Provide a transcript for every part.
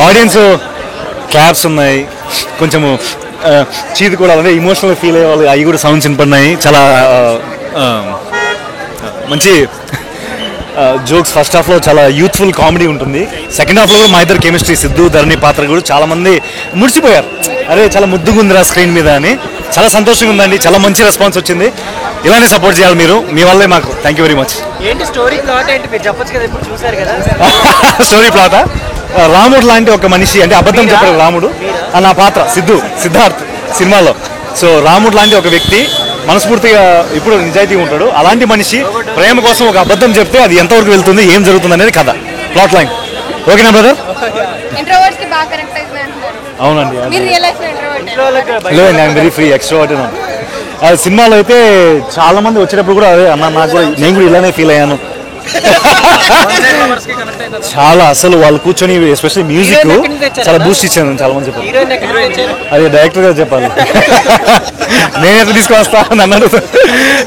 Audience claps ఉన్నాయి, కొంచెము చీది కూడా అంటే ఇమోషనల్ ఫీల్ అయ్యే వాళ్ళు అవి కూడా సౌండ్స్ వినపడినాయి. చాలా మంచి జోక్స్. ఫస్ట్ హాఫ్లో చాలా యూత్ఫుల్ కామెడీ ఉంటుంది. సెకండ్ హాఫ్లో కూడా మా ఇద్దరు కెమిస్ట్రీ, సిద్ధు ధరణి పాత్ర కూడా చాలామంది ముడిచిపోయారు. అరే చాలా ముద్దుగుందిరా స్క్రీన్ మీద అని. చాలా సంతోషంగా ఉందండి, చాలా మంచి రెస్పాన్స్ వచ్చింది. ఇలానే సపోర్ట్ చేయాలి మీరు, మీ వల్లే మాకు. Thank you very much. Story ప్లాటా? రాముడు లాంటి ఒక మనిషి, అంటే అబద్ధం చెప్పాడు రాముడు, నా పాత్ర సిద్ధార్థ్ సినిమాలో. సో రాముడు లాంటి ఒక వ్యక్తి మనస్ఫూర్తిగా ఇప్పుడు నిజాయితీగా ఉంటాడు. అలాంటి మనిషి ప్రేమ కోసం ఒక అబద్ధం చెప్తే అది ఎంతవరకు వెళ్తుంది, ఏం జరుగుతుంది అనేది కథ, ప్లాట్ లైన్. ఓకేనా బ్రదర్? అవునండి, ఐఎమ్ వెరీ ఫ్రీ ఎక్స్ట్రోవర్ట్. సినిమాలో అయితే చాలా మంది వచ్చేటప్పుడు కూడా అదే అన్న, నాకు కూడా నేను కూడా ఇలానే ఫీల్ అయ్యాను. చాలా అసలు వాళ్ళు కూర్చొని ఎస్పెషల్లీ మ్యూజిక్ చాలా బూస్ట్ ఇచ్చాను చాలా మంది చెప్పారు. అదే డైరెక్టర్ గారు చెప్పాలి, నేనైతే తీసుకొస్తా అన్నాడు.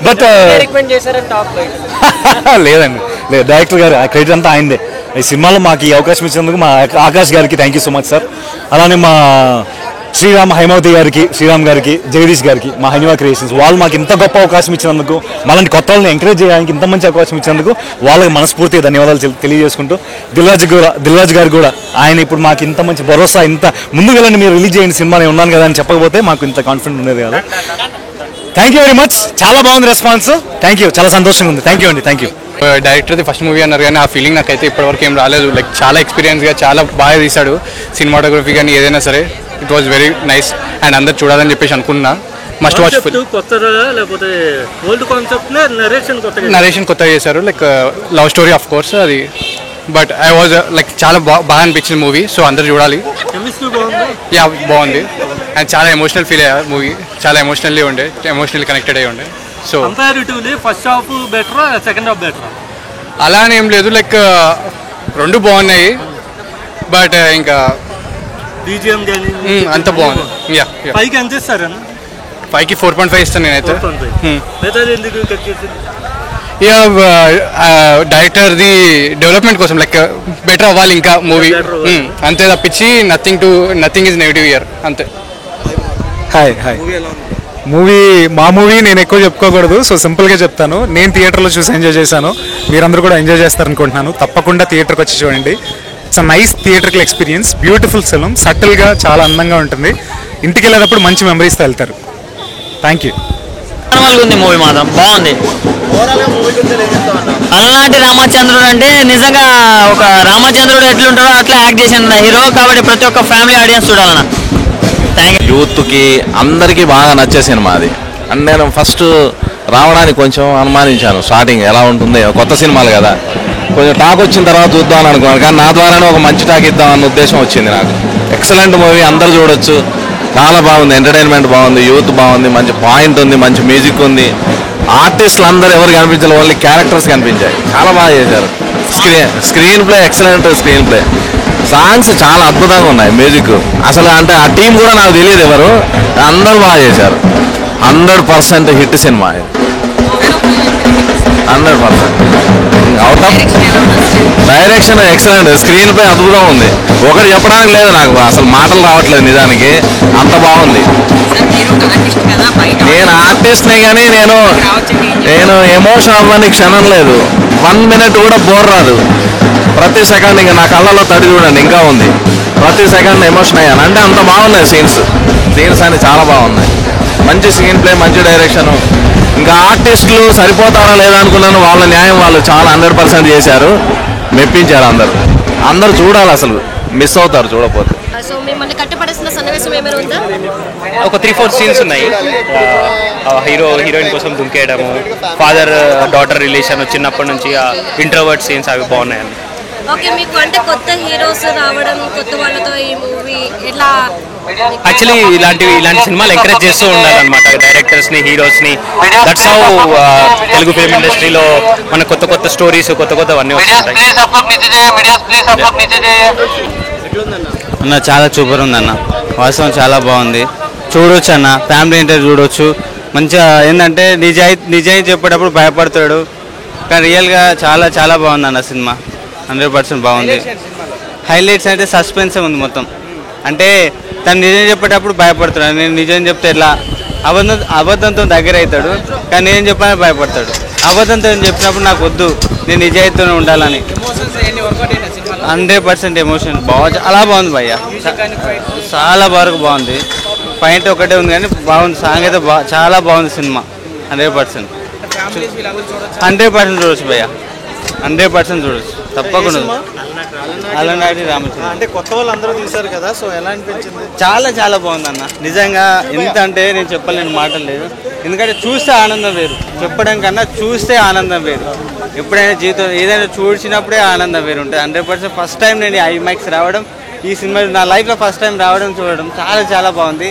బట్ లేదండి, లేదు, డైరెక్టర్ గారు క్రెడిట్ అంతా ఆయనదే. ఈ సినిమాలో మాకు ఈ అవకాశం ఇచ్చినందుకు మా ఆకాష్ గారికి thank you so much sir. అలానే మా హైమావతి గారికి, శ్రీరామ్ గారికి, జగదీష్ గారికి, మా హైనివా క్రియేషన్స్, వాళ్ళు మాకు ఇంత గొప్ప అవకాశం ఇచ్చినందుకు, మళ్ళీ కొత్త వాళ్ళని ఎంకరేజ్ చేయడానికి ఇంత మంచి అవకాశం ఇచ్చినందుకు వాళ్ళకి మనస్ఫూర్తిగా ధన్యవాదాలు తెలియజేసుకుంటూ, దిల్రాజ్ గారు కూడా ఆయన ఇప్పుడు మాకు ఇంత మంచి భరోసా, ఇంత ముందుకు వెళ్ళండి మీరు రిలీజ్ చేయండి సినిమా, నేను ఉన్నాను కదా అని చెప్పకపోతే మాకు ఇంత కాన్ఫిడెంట్ ఉండేది కదా. థ్యాంక్ యూ వెరీ మచ్, చాలా బాగుంది రెస్పాన్స్. థ్యాంక్ యూ, చాలా సంతోషంగా ఉంది. థ్యాంక్ యూ అండి, థ్యాంక్ యూ. డైరెక్టర్ది ఫస్ట్ మూవీ అన్నారు కానీ ఆ ఫీలింగ్ నాకైతే ఇప్పటివరకు ఏం రాలేదు. లైక్ చాలా ఎక్స్పీరియన్స్గా చాలా బాగా తీశాడు. సినిమాటోగ్రఫీ కానీ ఏదైనా సరే it was very nice and అందరు చూడాలని చెప్పేసి అనుకున్నా. Must watch. నరేషన్ కొత్తగా చేశారు, like love story of course అది. బట్ ఐ వాజ్ లైక్ చాలా బాగా అనిపించింది మూవీ, సో అందరు చూడాలి. యా బాగుంది అండ్ చాలా ఎమోషనల్ ఫీల్ అయ్యా మూవీ, చాలా ఎమోషనల్లీ కనెక్టెడ్ అయ్యి ఉండే. So first half better, second half better అలా అని ఏం లేదు, లైక్ రెండు బాగున్నాయి. బట్ ఇంకా బీజిఎం అంత బాగుంది. యా పైకి ఎంత ఇస్తారు? 5కి 4.5 ఇస్తాను నేనైతే. డైరెక్టర్ది డెవలప్మెంట్ కోసం లైక్ బెటర్ అవ్వాలి ఇంకా మూవీ, అంతే తప్పించి నథింగ్ ఈజ్ నెగిటివ్ ఇయర్ అంతే. హాయ్ మా మూవీ నేను ఎక్కువ చెప్పుకోకూడదు, సో సింపుల్గా చెప్తాను. నేను థియేటర్లో చూసి ఎంజాయ్ చేశాను, మీరందరూ కూడా ఎంజాయ్ చేస్తారనుకుంటున్నాను. తప్పకుండా థియేటర్కి వచ్చి చూడండి. It's a nice theatrical experience, beautiful film, సటిల్గా చాలా అందంగా ఉంటుంది. ఇంటికి వెళ్ళేటప్పుడు మంచి మెమరీస్తో వెళ్తారు. Thank you. ఉంది మూవీ మాత్రం బాగుంది. అలనాటి రామచంద్రుడు అంటే నిజంగా ఒక రామచంద్రుడు ఎట్లుంటాడో అట్లా యాక్ట్ చేసిన హీరో, కాబట్టి ప్రతి ఒక్క ఫ్యామిలీ ఆడియన్స్ చూడాలన్న. యూత్కి అందరికీ బాగా నచ్చే సినిమా అది. అండ్ నేను ఫస్ట్ రావడానికి కొంచెం అనుమానించాను, స్టార్టింగ్ ఎలా ఉంటుంది, కొత్త సినిమాలు కదా, కొంచెం టాక్ వచ్చిన తర్వాత చూద్దామని అనుకున్నాను. కానీ నా ద్వారానే ఒక మంచి టాక్ ఇద్దామన్న ఉద్దేశం వచ్చింది నాకు. ఎక్సలెంట్ మూవీ, అందరు చూడొచ్చు, చాలా బాగుంది, ఎంటర్టైన్మెంట్ బాగుంది, యూత్ బాగుంది, మంచి పాయింట్ ఉంది, మంచి మ్యూజిక్ ఉంది. ఆర్టిస్టులు అందరూ ఎవరు కనిపించాలి, ఓన్లీ క్యారెక్టర్స్ కనిపించాయి. చాలా బాగా చేశారు. Screen play excellent, screen play, songs చాలా అద్భుతంగా ఉన్నాయి, మ్యూజిక్ అసలు అంటే ఆ టీం కూడా నాకు తెలియదు ఎవరు, అందరూ బాగా చేశారు. 100% hit cinema, 100% out of. Direction excellent, screen play అద్భుతంగా ఉంది. ఒకటి చెప్పడానికి లేదు, నాకు అసలు మాటలు రావట్లేదు నిజానికి, అంత బాగుంది. నేను ఆర్టిస్ట్నే కానీ నేను ఎమోషన్ అవ్వని క్షణం లేదు, 1 minute కూడా బోర్ రాదు. ప్రతి సెకండ్ ఇంకా నా కళ్ళలో తడి చూడండి ఇంకా ఉంది, ప్రతి సెకండ్ ఎమోషన్ అయ్యాను. అంటే అంత బాగున్నాయి సీన్స్ అని చాలా బాగున్నాయి. మంచి స్క్రీన్ ప్లే, మంచి డైరెక్షన్. ఇంకా ఆర్టిస్టులు సరిపోతారా లేదా అనుకున్నాను, వాళ్ళ న్యాయం వాళ్ళు చాలా 100% చేశారు, మెప్పించారు. అందరూ చూడాలి, అసలు మిస్ అవుతారు చూడకపోతే. ఒక 3-4 సీన్స్ ఉన్నాయి. హీరోయిన్ కోసం దుంకేయడము, ఫాదర్ డాటర్ రిలేషన్ చిన్నప్పటి నుంచి ఇంట్రోవర్ట్ సీన్స్ అవి బాగున్నాయండి. ఓకే, మీకు అంటే కొత్త హీరోస్ రావడం, కొత్త వాళ్ళతో ఈ మూవీ ఎలా? యాక్చువల్లీ ఇలాంటి సినిమాలు ఎంకరేజ్ చేస్తూ ఉండాలన్నమాట డైరెక్టర్స్ని, హీరోస్ని. దట్స్ హౌ తెలుగు ఫిల్మ్ ఇండస్ట్రీలో మన కొత్త స్టోరీస్, కొత్తవన్నీ వస్తుంటాయి. అన్న చాలా సూపర్ ఉంది అన్న, వాస్తవం చాలా బాగుంది. చూడొచ్చు అన్న, ఫ్యామిలీ ఇంటర్వ్యూ చూడొచ్చు. మంచిగా ఏంటంటే నిజాయితీ చెప్పేటప్పుడు భయపడతాడు, కానీ రియల్గా చాలా బాగుంది అన్న సినిమా. 100% బాగుంది. హైలైట్స్ అంటే సస్పెన్సే ఉంది మొత్తం. అంటే తను నిజం చెప్పేటప్పుడు భయపడుతున్నాడు. నేను నిజం చెప్తే ఎట్లా అబద్ధంతో దగ్గర అవుతాడు, కానీ నిజం చెప్పాలని భయపడతాడు. అబద్ధంతో చెప్పినప్పుడు నాకు వద్దు, నేను నిజాయితీతోనే ఉండాలని. 100% ఎమోషన్ చాలా బాగుంది భయ్య, చాలా వరకు బాగుంది. పాయింట్ ఒకటే ఉంది కానీ బాగుంది. సాంగ్ అయితే చాలా బాగుంది సినిమా. 100% చూడొచ్చు భయ్య, 100% చూడొచ్చు తప్పకుండా. అలనాటి రామచంద్ర అంటే కొత్త వాళ్ళు అందరూ చూసారు కదా, సో ఎలా అనిపించింది? చాలా బాగుంది అన్న. నిజంగా ఎంత అంటే నేను చెప్పలేని మాటలు లేదు. ఎందుకంటే చూస్తే ఆనందం వేరు, చెప్పడం కన్నా చూస్తే ఆనందం వేరు. ఎప్పుడైనా జీవితం ఏదైనా చూసినప్పుడే ఆనందం వేరు ఉంటుంది. 100% ఫస్ట్ టైం నేను ఐమాక్స్ రావడం, ఈ సినిమా నా లైఫ్లో ఫస్ట్ టైం రావడం చూడడం చాలా బాగుంది.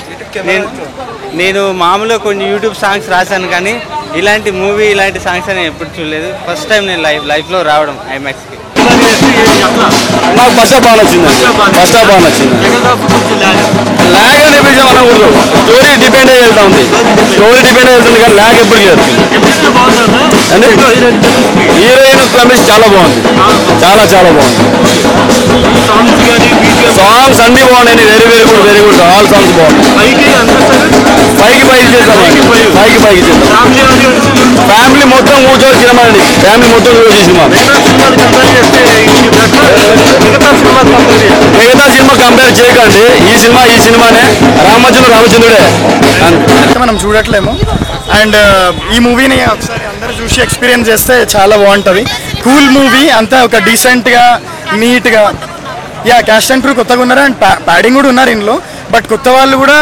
నేను మామూలుగా కొన్ని యూట్యూబ్ సాంగ్స్ రాశాను, కానీ ఇలాంటి మూవీ ఇలాంటి సాంగ్స్ అని ఎప్పుడు చూడలేదు. ఫస్ట్ టైం నేను లైఫ్లో రావడం ఐమాక్స్కి. నాకు ఫస్ట్ హాఫ్ బాగా నచ్చింది. ల్యాగ్ అనే విషయం అనకూడదు, స్టోరీ డిపెండ్ అయ్యి వెళ్తా ఉంది. కానీ ల్యాగ్ ఎప్పుడు లేదు. హీరోయిన్ ప్రమేష్ చాలా బాగుంది, చాలా బాగుంది. సాంగ్స్ అన్ని బాగున్నాయి. వెరీ గుడ్ ఆల్ సాంగ్స్ బాగున్నాయి. పైకి చేద్దాం. ఫ్యామిలీ మొత్తం కూర్చొని సినిమా అండి, ఫ్యామిలీ మొత్తం కూర్చొని సినిమా. మిగతా సినిమా కంపేర్ చేయకండి. ఈ సినిమానే రామచంద్రుడే మనం చూడట్లేము. అండ్ ఈ మూవీని ఒకసారి అందరూ చూసి ఎక్స్పీరియన్స్ చేస్తే చాలా బాగుంటుంది. కూల్ మూవీ, అంతా ఒక డీసెంట్గా నీట్గా. క్యాస్ట్ అండ్ క్రూ కొత్తగా ఉన్నారు, అండ్ ప్యాడింగ్ కూడా ఉన్నారు ఇందులో. బట్ కొత్త వాళ్ళు కూడా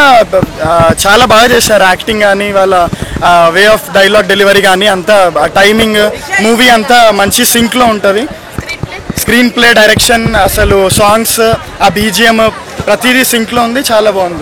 చాలా బాగా చేశారు. యాక్టింగ్ కానీ, వాళ్ళ వే ఆఫ్ డైలాగ్ డెలివరీ కానీ, అంతా టైమింగ్, మూవీ అంతా మంచి సింక్లో ఉంటుంది. స్క్రీన్ ప్లే, డైరెక్షన్, అసలు సాంగ్స్, ఆ బీజిఎం ప్రతిదీ సింక్లో ఉంది. చాలా బాగుంది.